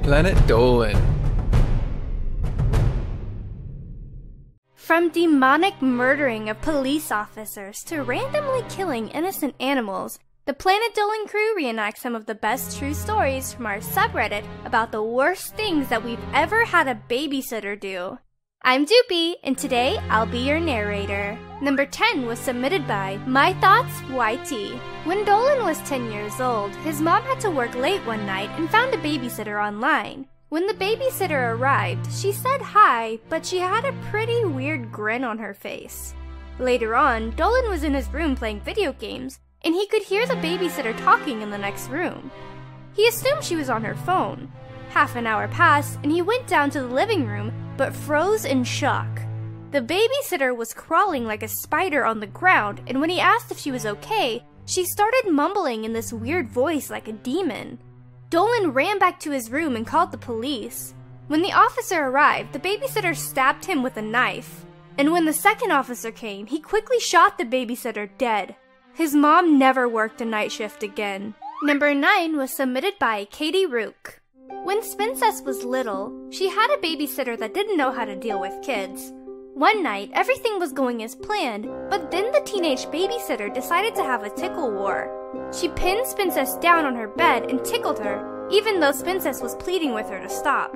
Planet Dolan. From demonic murdering of police officers to randomly killing innocent animals, the Planet Dolan crew reenacts some of the best true stories from our subreddit about the worst things that we've ever had a babysitter do. I'm Doopie, and today I'll be your narrator. Number 10 was submitted by My Thoughts YT. When Dolan was 10 years old, his mom had to work late one night and found a babysitter online. When the babysitter arrived, she said hi, but she had a pretty weird grin on her face. Later on, Dolan was in his room playing video games, and he could hear the babysitter talking in the next room. He assumed she was on her phone. Half an hour passed, and he went down to the living room, but froze in shock. The babysitter was crawling like a spider on the ground, and when he asked if she was okay, she started mumbling in this weird voice like a demon. Dolan ran back to his room and called the police. When the officer arrived, the babysitter stabbed him with a knife. And when the second officer came, he quickly shot the babysitter dead. His mom never worked a night shift again. Number 9 was submitted by CatieRook. When Spincess was little, she had a babysitter that didn't know how to deal with kids. One night, everything was going as planned, but then the teenage babysitter decided to have a tickle war. She pinned Spincess down on her bed and tickled her, even though Spincess was pleading with her to stop.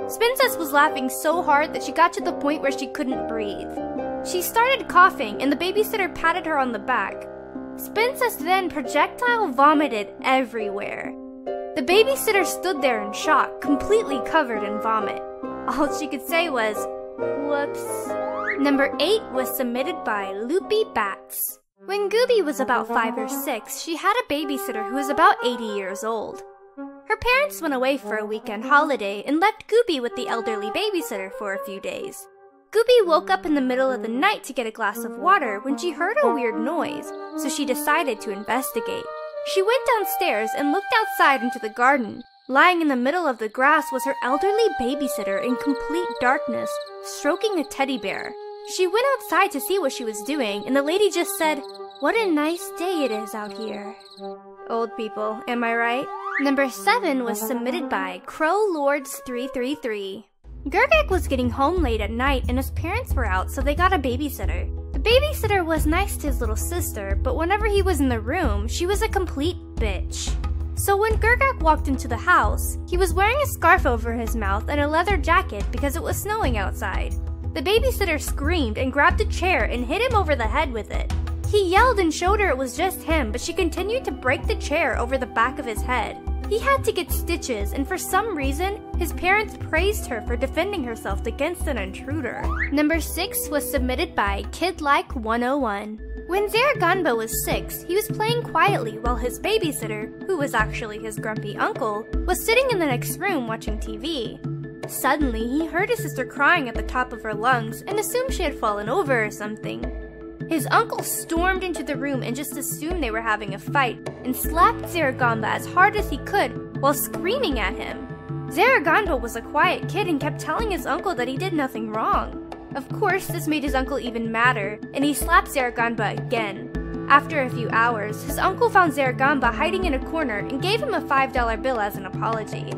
Spincess was laughing so hard that she got to the point where she couldn't breathe. She started coughing, and the babysitter patted her on the back. Spincess then projectile vomited everywhere. The babysitter stood there in shock, completely covered in vomit. All she could say was, "Whoops." Number 8 was submitted by Loopybats. When Gooby was about 5 or 6, she had a babysitter who was about 80 years old. Her parents went away for a weekend holiday and left Gooby with the elderly babysitter for a few days. Gooby woke up in the middle of the night to get a glass of water when she heard a weird noise, so she decided to investigate. She went downstairs and looked outside into the garden. Lying in the middle of the grass was her elderly babysitter in complete darkness, stroking a teddy bear. She went outside to see what she was doing, and the lady just said, "What a nice day it is out here." Old people, am I right? Number 7 was submitted by CrowLords333. Gergak was getting home late at night and his parents were out, so they got a babysitter. The babysitter was nice to his little sister, but whenever he was in the room, she was a complete bitch. So when Gergak walked into the house, he was wearing a scarf over his mouth and a leather jacket because it was snowing outside. The babysitter screamed and grabbed a chair and hit him over the head with it. He yelled and showed her it was just him, but she continued to break the chair over the back of his head. He had to get stitches, and for some reason, his parents praised her for defending herself against an intruder. Number 6 was submitted by KidLike101. When Zaraganba was 6, he was playing quietly while his babysitter, who was actually his grumpy uncle, was sitting in the next room watching TV. Suddenly, he heard his sister crying at the top of her lungs and assumed she had fallen over or something. His uncle stormed into the room and just assumed they were having a fight and slapped Zaraganba as hard as he could while screaming at him. Zaraganba was a quiet kid and kept telling his uncle that he did nothing wrong. Of course, this made his uncle even madder, and he slapped Zaraganba again. After a few hours, his uncle found Zaraganba hiding in a corner and gave him a $5 bill as an apology.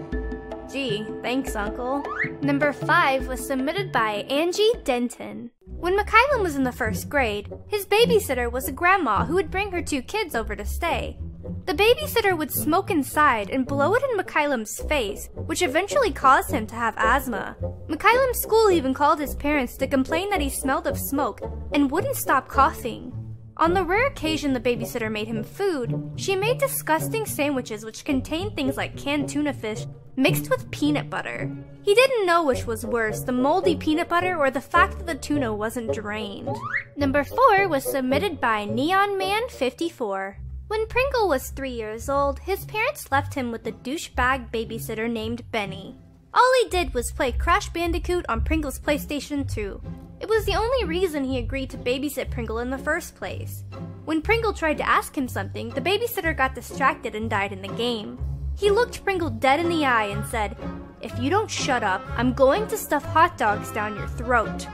Gee, thanks, Uncle. Number 5 was submitted by AngyDenten. When Mikhailin was in the 1st grade, his babysitter was a grandma who would bring her 2 kids over to stay. The babysitter would smoke inside and blow it in Mikhailim's face, which eventually caused him to have asthma. Mikhailim's school even called his parents to complain that he smelled of smoke and wouldn't stop coughing. On the rare occasion the babysitter made him food, she made disgusting sandwiches which contained things like canned tuna fish mixed with peanut butter. He didn't know which was worse, the moldy peanut butter or the fact that the tuna wasn't drained. Number 4 was submitted by NeonMan54. When Pringle was 3 years old, his parents left him with a douchebag babysitter named Benny. All he did was play Crash Bandicoot on Pringle's PlayStation 2. It was the only reason he agreed to babysit Pringle in the first place. When Pringle tried to ask him something, the babysitter got distracted and died in the game. He looked Pringle dead in the eye and said, "If you don't shut up, I'm going to stuff hot dogs down your throat."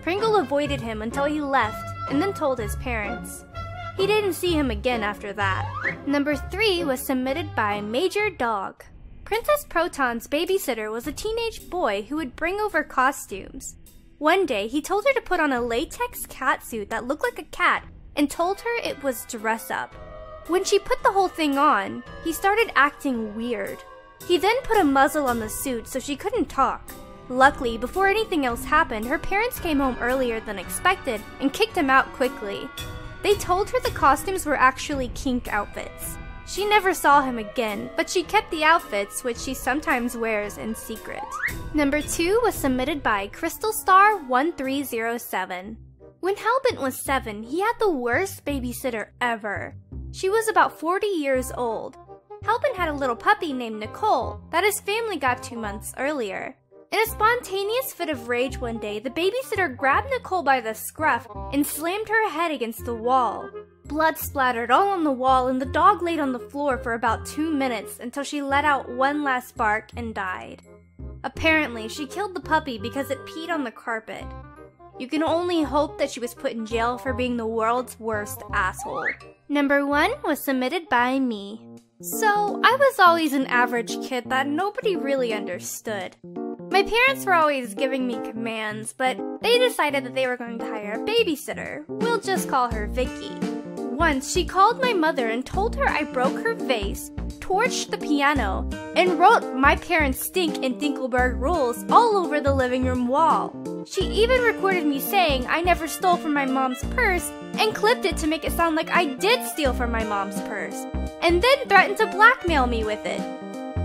Pringle avoided him until he left and then told his parents. He didn't see him again after that. Number 3 was submitted by Major Dog. Princess Proton's babysitter was a teenage boy who would bring over costumes. One day, he told her to put on a latex catsuit that looked like a cat and told her it was dress up. When she put the whole thing on, he started acting weird. He then put a muzzle on the suit so she couldn't talk. Luckily, before anything else happened, her parents came home earlier than expected and kicked him out quickly. They told her the costumes were actually kink outfits. She never saw him again, but she kept the outfits, which she sometimes wears in secret. Number 2 was submitted by CrystalStar1307. When Hellbent was 7, he had the worst babysitter ever. She was about 40 years old. Hellbent had a little puppy named Nicole that his family got 2 months earlier. In a spontaneous fit of rage one day, the babysitter grabbed Nicole by the scruff and slammed her head against the wall. Blood splattered all on the wall and the dog laid on the floor for about 2 minutes until she let out one last bark and died. Apparently, she killed the puppy because it peed on the carpet. You can only hope that she was put in jail for being the world's worst asshole. Number 1 was submitted by me. So, I was always an average kid that nobody really understood. My parents were always giving me commands, but they decided that they were going to hire a babysitter. We'll just call her Vicky. Once, she called my mother and told her I broke her vase, torched the piano, and wrote "My parents stink" and Dinkelberg rules all over the living room wall. She even recorded me saying I never stole from my mom's purse and clipped it to make it sound like I did steal from my mom's purse, and then threatened to blackmail me with it.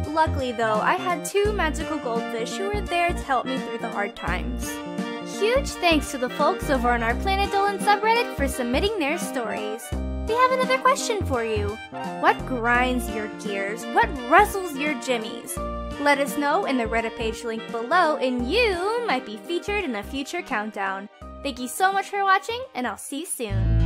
Luckily though, I had 2 magical goldfish who were there to help me through the hard times. Huge thanks to the folks over on our Planet Dolan subreddit for submitting their stories. We have another question for you. What grinds your gears? What rustles your jimmies? Let us know in the Reddit page link below and you might be featured in a future countdown. Thank you so much for watching and I'll see you soon.